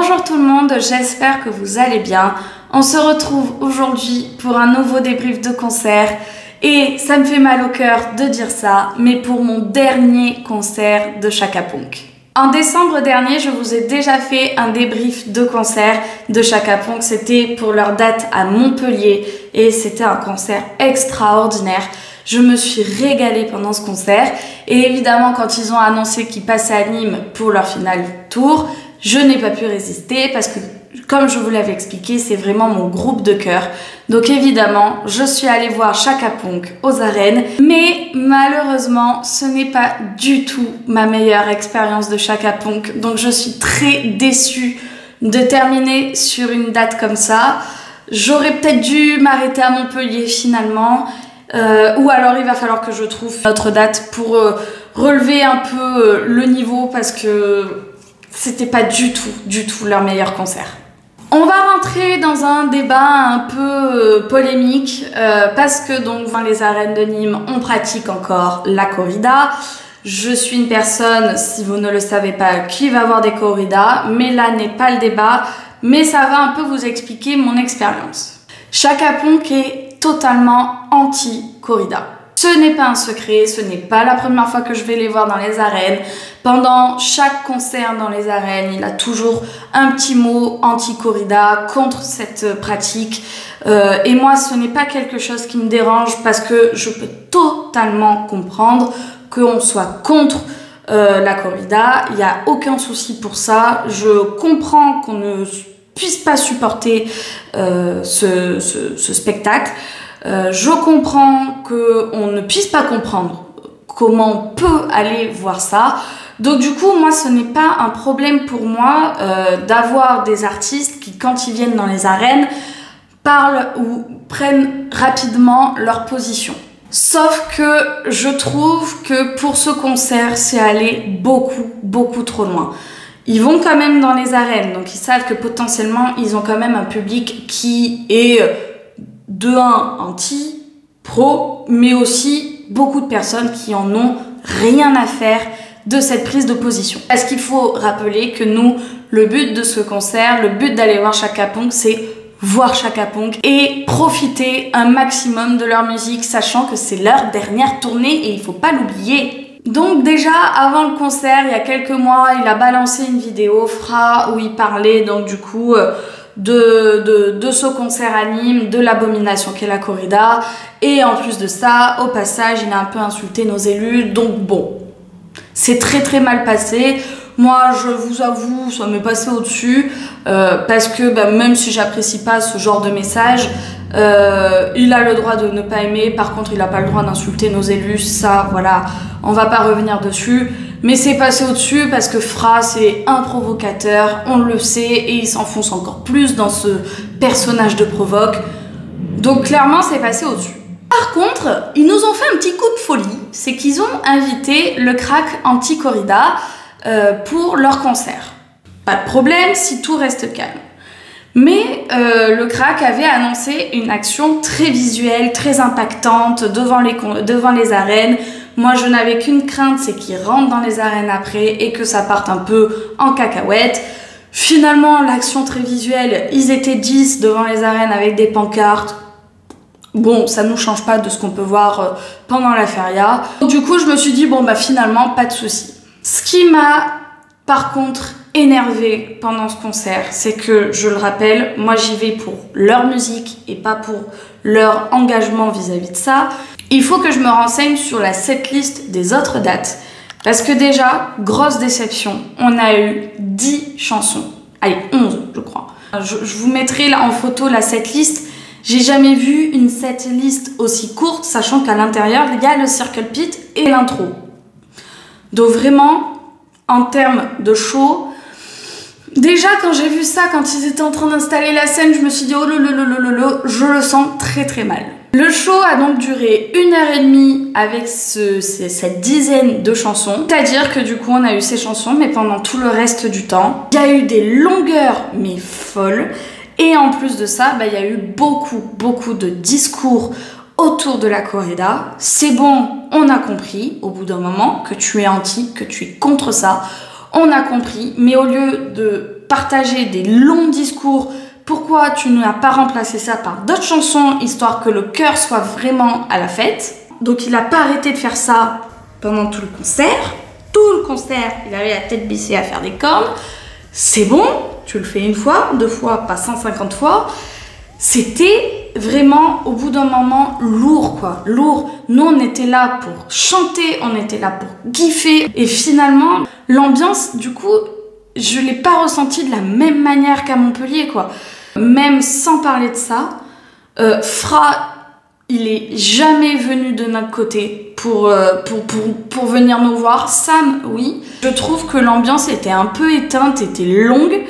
Bonjour tout le monde, j'espère que vous allez bien. On se retrouve aujourd'hui pour un nouveau débrief de concert et ça me fait mal au cœur de dire ça, mais pour mon dernier concert de Chaka Ponk. En décembre dernier, je vous ai déjà fait un débrief de concert de Chaka Ponk. C'était pour leur date à Montpellier et c'était un concert extraordinaire. Je me suis régalée pendant ce concert et évidemment quand ils ont annoncé qu'ils passaient à Nîmes pour leur final tour, je n'ai pas pu résister parce que comme je vous l'avais expliqué, c'est vraiment mon groupe de cœur. Donc évidemment, je suis allée voir Chaka Ponk aux arènes, mais malheureusement, ce n'est pas du tout ma meilleure expérience de Chaka Ponk. Donc je suis très déçue de terminer sur une date comme ça. J'aurais peut-être dû m'arrêter à Montpellier finalement. Ou alors il va falloir que je trouve une autre date pour relever un peu le niveau parce que c'était pas du tout leur meilleur concert. On va rentrer dans un débat un peu polémique parce que donc dans les arènes de Nîmes on pratique encore la corrida. Je suis une personne, si vous ne le savez pas, qui va avoir des corridas, mais là n'est pas le débat, mais ça va un peu vous expliquer mon expérience. Chaka Ponk est totalement anti-corrida. Ce n'est pas un secret, ce n'est pas la première fois que je vais les voir dans les arènes. Pendant chaque concert dans les arènes, il a toujours un petit mot anti-corrida, contre cette pratique. Et moi, ce n'est pas quelque chose qui me dérange parce que je peux totalement comprendre qu'on soit contre la corrida. Il n'y a aucun souci pour ça. Je comprends qu'on ne puisse pas supporter ce spectacle. Je comprends qu'on ne puisse pas comprendre comment on peut aller voir ça. Donc du coup, moi, ce n'est pas un problème pour moi d'avoir des artistes qui, quand ils viennent dans les arènes, parlent ou prennent rapidement leur position. Sauf que je trouve que pour ce concert, c'est aller beaucoup trop loin. Ils vont quand même dans les arènes, donc ils savent que potentiellement, ils ont quand même un public qui est de un anti-pro, mais aussi beaucoup de personnes qui en ont rien à faire de cette prise de position. Parce qu'il faut rappeler que nous, le but de ce concert, le but d'aller voir Chaka Ponk, c'est voir Chaka Ponk et profiter un maximum de leur musique, sachant que c'est leur dernière tournée et il faut pas l'oublier. Donc déjà, avant le concert, il y a quelques mois, il a balancé une vidéo, Fra, où il parlait donc du coup de ce concert à Nîmes, de l'abomination qu'est la corrida. Et en plus de ça, au passage, il a un peu insulté nos élus. Donc bon, c'est très mal passé. Moi, je vous avoue, ça m'est passé au-dessus. Parce que même si j'apprécie pas ce genre de message, il a le droit de ne pas aimer. Par contre, il n'a pas le droit d'insulter nos élus. Ça, voilà, on va pas revenir dessus. Mais c'est passé au-dessus parce que Fra, c'est un provocateur, on le sait, et il s'enfonce encore plus dans ce personnage de provoque. Donc clairement, c'est passé au-dessus. Par contre, ils nous ont fait un petit coup de folie, c'est qu'ils ont invité le crack anti-corrida pour leur concert. Pas de problème si tout reste calme. Mais le crack avait annoncé une action très visuelle, très impactante devant les arènes. Moi, je n'avais qu'une crainte, c'est qu'ils rentrent dans les arènes après et que ça parte un peu en cacahuète. Finalement, l'action très visuelle, ils étaient 10 devant les arènes avec des pancartes. Bon, ça ne nous change pas de ce qu'on peut voir pendant la feria. Du coup, je me suis dit, bon, bah finalement, pas de souci. Ce qui m'a, par contre, énervée pendant ce concert, c'est que, je le rappelle, moi j'y vais pour leur musique et pas pour leur engagement vis-à-vis de ça. Il faut que je me renseigne sur la setlist des autres dates. Parce que déjà, grosse déception, on a eu 10 chansons. Allez, 11 je crois. Je vous mettrai là en photo la setlist. J'ai jamais vu une setlist aussi courte, sachant qu'à l'intérieur, il y a le circle pit et l'intro. Donc vraiment, en termes de show, déjà quand j'ai vu ça, quand ils étaient en train d'installer la scène, je me suis dit oh je le sens très mal. Le show a donc duré 1h30 avec cette dizaine de chansons. C'est-à-dire que du coup on a eu ces chansons mais pendant tout le reste du temps. Il y a eu des longueurs mais folles. Et en plus de ça, il y a eu beaucoup de discours autour de la corrida. C'est bon, on a compris au bout d'un moment que tu es anti, que tu es contre ça. On a compris, mais au lieu de partager des longs discours. Pourquoi tu n'as pas remplacé ça par d'autres chansons, histoire que le cœur soit vraiment à la fête? Donc il n'a pas arrêté de faire ça pendant tout le concert. Tout le concert, il avait la tête baissée à faire des cornes. C'est bon, tu le fais une fois, 2 fois, pas 150 fois. C'était vraiment, au bout d'un moment, lourd quoi, lourd. Nous, on était là pour chanter, on était là pour kiffer. Et finalement, l'ambiance, du coup, je l'ai pas ressentie de la même manière qu'à Montpellier quoi. Même sans parler de ça, Fra, il est jamais venu de notre côté pour venir nous voir. Sam, oui. Je trouve que l'ambiance était un peu éteinte, était longue.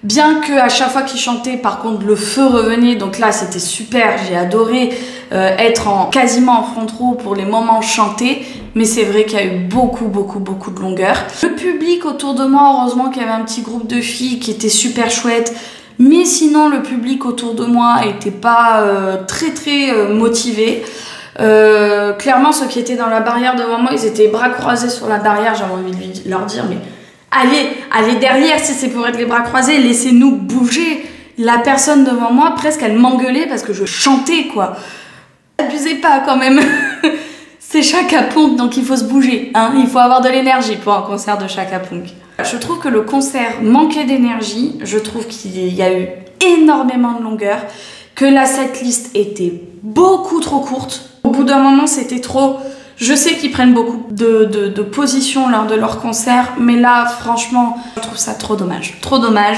Bien que à chaque fois qu'il chantait, par contre, le feu revenait. Donc là, c'était super. J'ai adoré être quasiment en front row pour les moments chantés. Mais c'est vrai qu'il y a eu beaucoup de longueur. Le public autour de moi, heureusement qu'il y avait un petit groupe de filles qui était super chouette. Mais sinon, le public autour de moi était pas très motivé. Clairement, ceux qui étaient dans la barrière devant moi, ils étaient bras croisés sur la barrière. J'avais envie de leur dire, mais allez derrière si c'est pour être les bras croisés, laissez-nous bouger. La personne devant moi, presque, elle m'engueulait parce que je chantais, quoi. Abusez pas, quand même. C'est Chaka Ponk, donc il faut se bouger. Hein. Il faut avoir de l'énergie pour un concert de Chaka Ponk. Je trouve que le concert manquait d'énergie. Je trouve qu'il y a eu énormément de longueur. Que la setlist était beaucoup trop courte. Au bout d'un moment, c'était trop... Je sais qu'ils prennent beaucoup de positions lors de leur concert, mais là, franchement, je trouve ça trop dommage. Trop dommage.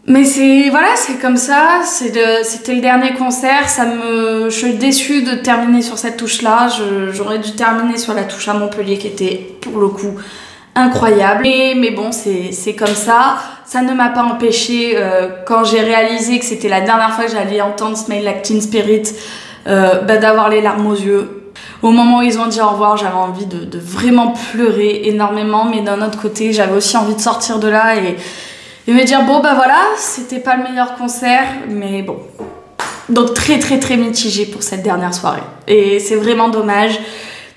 Mais voilà, c'est comme ça. C'était le dernier concert. Je suis déçue de terminer sur cette touche-là. J'aurais dû terminer sur la touche à Montpellier qui était, pour le coup, incroyable. Mais bon, c'est comme ça. Ça ne m'a pas empêché, quand j'ai réalisé que c'était la dernière fois que j'allais entendre Smell Like Teen Spirit, d'avoir les larmes aux yeux. Au moment où ils ont dit au revoir, j'avais envie de vraiment pleurer énormément, mais d'un autre côté, j'avais aussi envie de sortir de là et me dire bon bah voilà, c'était pas le meilleur concert, mais bon. Donc très mitigé pour cette dernière soirée. Et c'est vraiment dommage.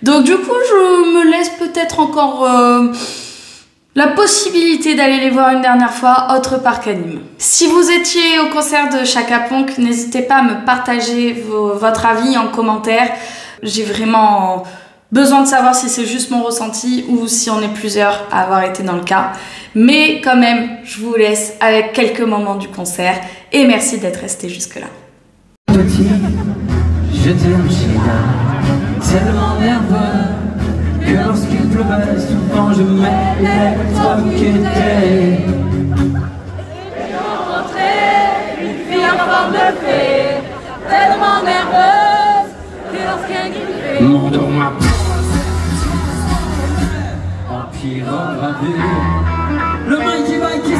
Donc du coup, je me laisse peut-être encore la possibilité d'aller les voir une dernière fois, autre part qu'à Nîmes. Si vous étiez au concert de Chaka Ponk, n'hésitez pas à me partager votre avis en commentaire. J'ai vraiment besoin de savoir si c'est juste mon ressenti ou si on est plusieurs à avoir été dans le cas. Mais quand même, je vous laisse avec quelques moments du concert et merci d'être resté jusque-là. Petit, je t'aime Sheila, tellement nerveux que lorsqu'il pleuvait, souvent je m'électrocutais. J'ai rencontré une fille en forme de fée, tellement nerveuse que lorsqu'elle griffait mon dos m'a en pyrogravure. Le Mikey Mike qui